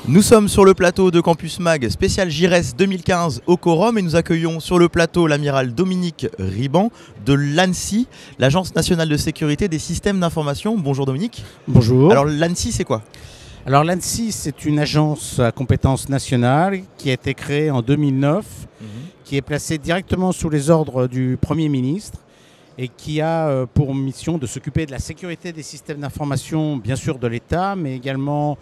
Nous sommes sur le plateau de Campus Mag spécial JIRES 2015 au Quorum et nous accueillons sur le plateau l'amiral Dominique Riban de l'ANSSI, l'Agence nationale de sécurité des systèmes d'information. Bonjour Dominique. Bonjour. Alors l'ANSSI c'est quoi ? Alors l'ANSSI c'est une agence à compétence nationale qui a été créée en 2009, qui est placée directement sous les ordres du Premier ministre et qui a pour mission de s'occuper de la sécurité des systèmes d'information, bien sûr de l'État, mais également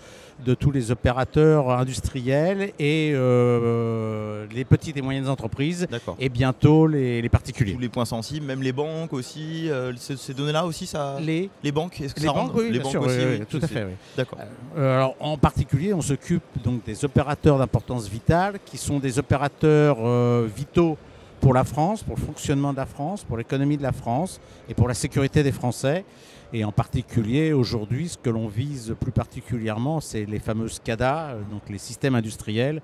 de tous les opérateurs industriels et les petites et moyennes entreprises. D'accord. Et bientôt les particuliers. Tous les points sensibles, même les banques aussi, ces données-là aussi, ça... Les banques, est-ce que les ça banques, rentre ? oui, Les bien banques sûr, aussi, oui, oui, oui, tout à fait. Oui. D'accord. Alors, en particulier, on s'occupe donc des opérateurs d'importance vitale, qui sont des opérateurs vitaux pour la France, pour le fonctionnement de la France, pour l'économie de la France et pour la sécurité des Français. Et en particulier, aujourd'hui, ce que l'on vise plus particulièrement, c'est les fameux SCADA, donc les systèmes industriels,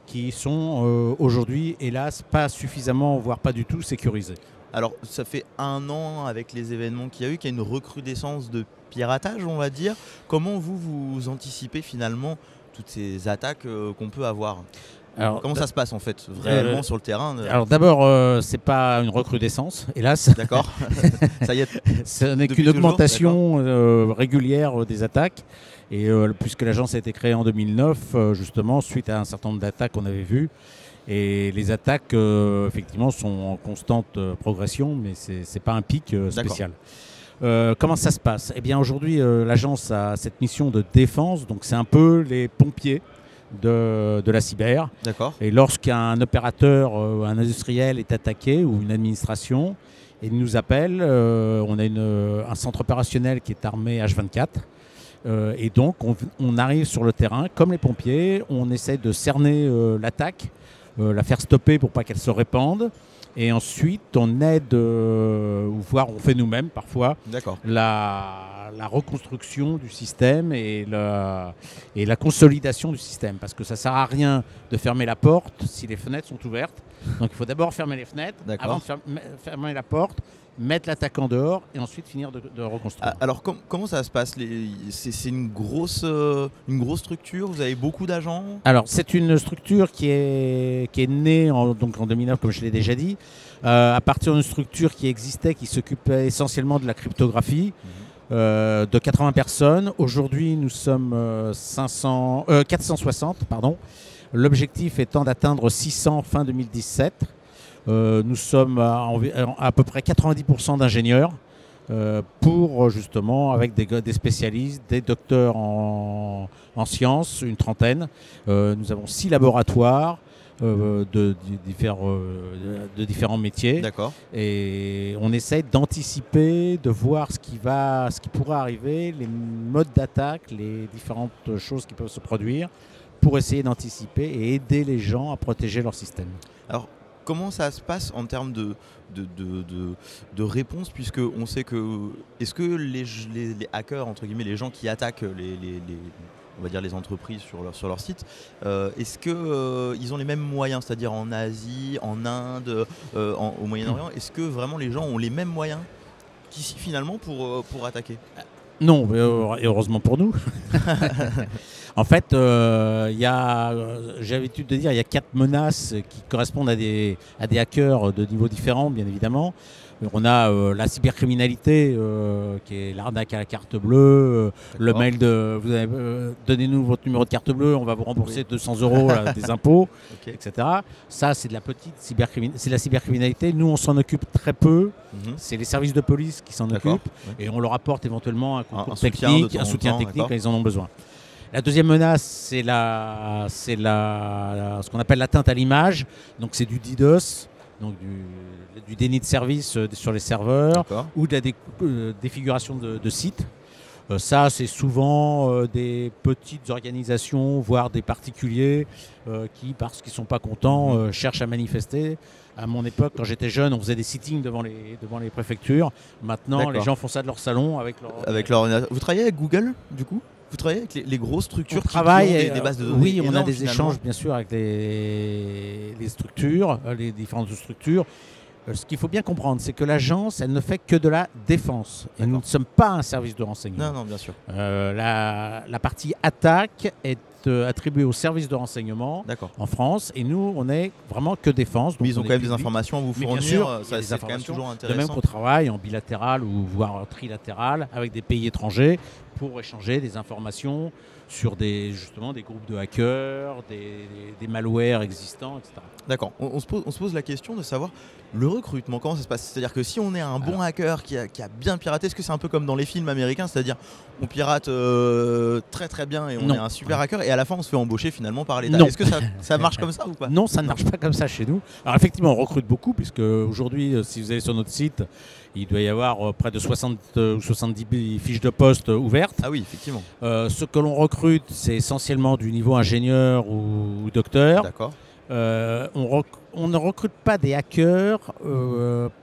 qui sont aujourd'hui, hélas, pas suffisamment, voire pas du tout sécurisés. Alors ça fait 1 an avec les événements qu'il y a eu, qu'il y a une recrudescence de piratage, on va dire. Comment vous anticipez finalement toutes ces attaques qu'on peut avoir ? Alors, comment ça se passe en fait, réellement sur le terrain Alors d'abord, c'est pas une recrudescence, hélas. D'accord. Ça y est. Ce n'est qu'une toujours, augmentation régulière des attaques. Et puisque l'agence a été créée en 2009, justement, suite à un certain nombre d'attaques qu'on avait vues. Et les attaques, effectivement, sont en constante progression, mais ce n'est pas un pic spécial. Comment ça se passe ? Eh bien, aujourd'hui, l'agence a cette mission de défense. Donc, c'est un peu les pompiers de la cyber. D'accord. Et lorsqu'un opérateur, un industriel est attaqué ou une administration, il nous appelle. On a un centre opérationnel qui est armé H24. Et donc, on arrive sur le terrain, comme les pompiers. On essaie de cerner l'attaque, la faire stopper pour pas qu'elle se répande. Et ensuite, on aide, voire on fait nous-mêmes parfois, la reconstruction du système et la consolidation du système. Parce que ça ne sert à rien de fermer la porte si les fenêtres sont ouvertes. Donc il faut d'abord fermer les fenêtres, avant de fermer la porte, mettre l'attaquant dehors et ensuite finir de reconstruire. Alors comment ça se passe ? C'est une grosse structure, vous avez beaucoup d'agents ? Alors c'est une structure qui est née en 2009, comme je l'ai déjà dit, à partir d'une structure qui existait, qui s'occupait essentiellement de la cryptographie, de 80 personnes. Aujourd'hui nous sommes 460, pardon. L'objectif étant d'atteindre 600 fin 2017. Nous sommes à peu près 90% d'ingénieurs pour justement, avec des spécialistes, des docteurs en sciences, une trentaine. Nous avons 6 laboratoires de différents métiers. D'accord. Et on essaie d'anticiper, de voir ce qui pourrait arriver, les modes d'attaque, les différentes choses qui peuvent se produire, pour essayer d'anticiper et aider les gens à protéger leur système. Alors, comment ça se passe en termes de réponse, puisque on sait que... Est-ce que les hackers, entre guillemets, les gens qui attaquent on va dire les entreprises sur leur site, est-ce qu'ils ont les mêmes moyens, c'est-à-dire en Asie, en Inde, au Moyen-Orient ? Est-ce que vraiment les gens ont les mêmes moyens qu'ici finalement pour attaquer ? Non, et heureusement pour nous. En fait, j'ai l'habitude de dire, il y a 4 menaces qui correspondent à des hackers de niveaux différents, bien évidemment. On a la cybercriminalité, qui est l'arnaque à la carte bleue, le mail de vous avez, donnez-nous votre numéro de carte bleue, on va vous rembourser 200 € des impôts, etc. Ça, c'est de la petite c'est la cybercriminalité. Nous, on s'en occupe très peu. C'est les services de police qui s'en occupent et on leur apporte éventuellement un concours technique, un soutien technique quand ils en ont besoin. La deuxième menace, c'est ce qu'on appelle l'atteinte à l'image. Donc c'est du DDoS, donc du déni de service sur les serveurs ou de la défiguration de sites. Ça, c'est souvent des petites organisations, voire des particuliers qui, parce qu'ils ne sont pas contents, cherchent à manifester. À mon époque, quand j'étais jeune, on faisait des sittings devant les préfectures. Maintenant, les gens font ça de leur salon avec leur... Vous travaillez avec Google, du coup ? Vous travaillez avec les grosses structures qui ont des bases de données? Oui, on a des échanges bien sûr avec les structures, les différentes structures. Ce qu'il faut bien comprendre, c'est que l'agence, elle ne fait que de la défense. Et nous ne sommes pas un service de renseignement. Non, bien sûr. La partie attaque est attribué aux services de renseignement D'accord. en France, et nous, on est vraiment que défense. Mais donc ils ont on quand est même des public. informations à vous Mais bien fournir, sûr, il y a ça des c'est quand même informations, toujours de même intéressant. qu'on travaille en bilatéral ou voire trilatéral avec des pays étrangers pour échanger des informations sur justement des groupes de hackers, des malwares existants, etc. D'accord. On se pose la question de savoir le recrutement, comment ça se passe? C'est-à-dire que si on est un bon hacker qui a bien piraté, est-ce que c'est un peu comme dans les films américains, c'est-à-dire on pirate très très bien et on Non. est un super hacker et à la fin on se fait embaucher finalement par l'État? Non. Est-ce que ça marche comme ça ou pas? Non, ça ne marche pas comme ça chez nous. Alors effectivement, on recrute beaucoup, puisque aujourd'hui, si vous allez sur notre site, il doit y avoir près de 60 ou 70 fiches de poste ouvertes. Ah oui, effectivement. Ce que l'on recrute, c'est essentiellement du niveau ingénieur ou docteur. D'accord. On ne recrute pas des hackers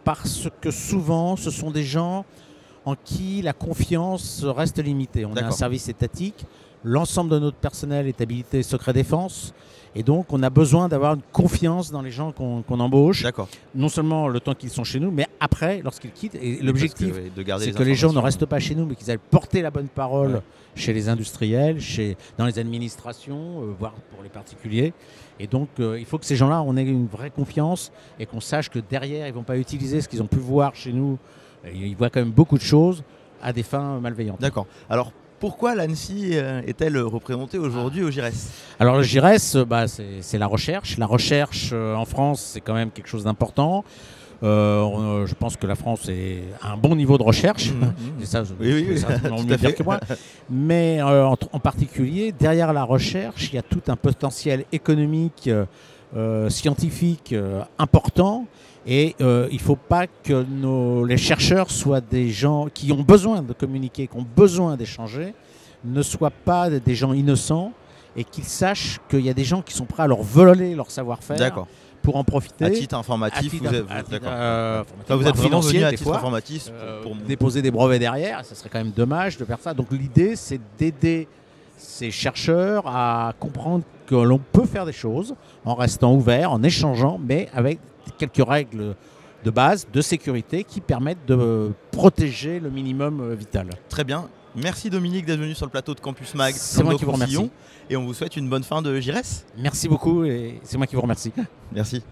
parce que souvent, ce sont des gens en qui la confiance reste limitée. On a un D'accord. service étatique, l'ensemble de notre personnel est habilité secret défense, et donc on a besoin d'avoir une confiance dans les gens qu'on embauche, D'accord. non seulement le temps qu'ils sont chez nous, mais après, lorsqu'ils quittent. Et l'objectif, Parce que, de garder c'est les que les gens ne informations. restent pas chez nous, mais qu'ils aillent porter la bonne parole Ouais. chez les industriels, dans les administrations, voire pour les particuliers. Et donc, il faut que ces gens-là, on ait une vraie confiance et qu'on sache que derrière, ils ne vont pas utiliser ce qu'ils ont pu voir chez nous. Ils voient quand même beaucoup de choses à des fins malveillantes. D'accord. Alors pourquoi l'ANSSI est-elle représentée aujourd'hui au GIRES? Alors le GIRES, c'est la recherche. La recherche en France, c'est quand même quelque chose d'important. Je pense que la France a un bon niveau de recherche. Et ça, Oui, ça tout mieux à dire fait. que moi. Mais en particulier, derrière la recherche, il y a tout un potentiel économique, scientifique important. Et il ne faut pas que les chercheurs soient des gens qui ont besoin de communiquer, qui ont besoin d'échanger, ne soient pas des gens innocents, et qu'ils sachent qu'il y a des gens qui sont prêts à leur voler leur savoir-faire. D'accord. Pour en profiter. À titre informatif, vous êtes vraiment venu à titre informatif pour déposer des brevets derrière. Ça serait quand même dommage de faire ça. Donc l'idée, c'est d'aider ces chercheurs à comprendre que l'on peut faire des choses en restant ouvert, en échangeant, mais avec quelques règles de base, de sécurité, qui permettent de protéger le minimum vital. Très bien. Merci Dominique d'être venu sur le plateau de Campus Mag. C'est moi qui vous remercie. Et on vous souhaite une bonne fin de GIRES. Merci beaucoup et c'est moi qui vous remercie. Merci.